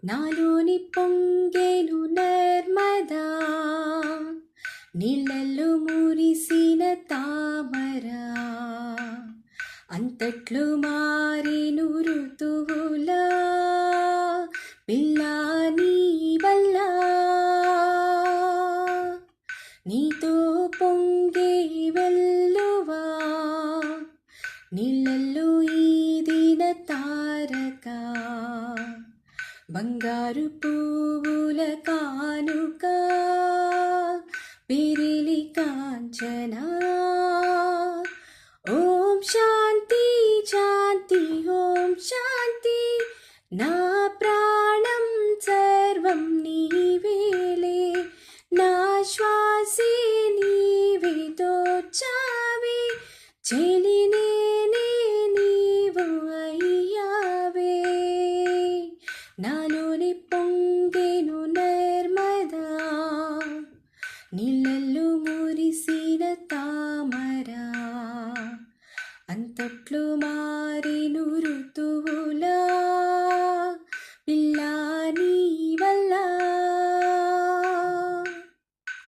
నాలోని పొంగెను నర్మదా, నీళ్ళల్లో మురిసిన తామరా, అంతట్లో మారేను ఋతువులా పిల్లా నీ వల్ల. నీతో పొంగే వెల్లువా, నీళ్ళల్లో ఈదిన తారక, బంగారు పువ్వుల కానుక, పిరిలి కాంచన. ఓం శాంతి శాంతి ఓం శాంతి, నా ప్రాణం సర్వం నీవేలే, నా శ్వాసే నీవే తోచావే, చెలినే నీవు అయ్యావే. నాలోని పొంగెను నర్మదా, నీళ్ళల్లో మురిసిన తామరా, అంతట్లో మా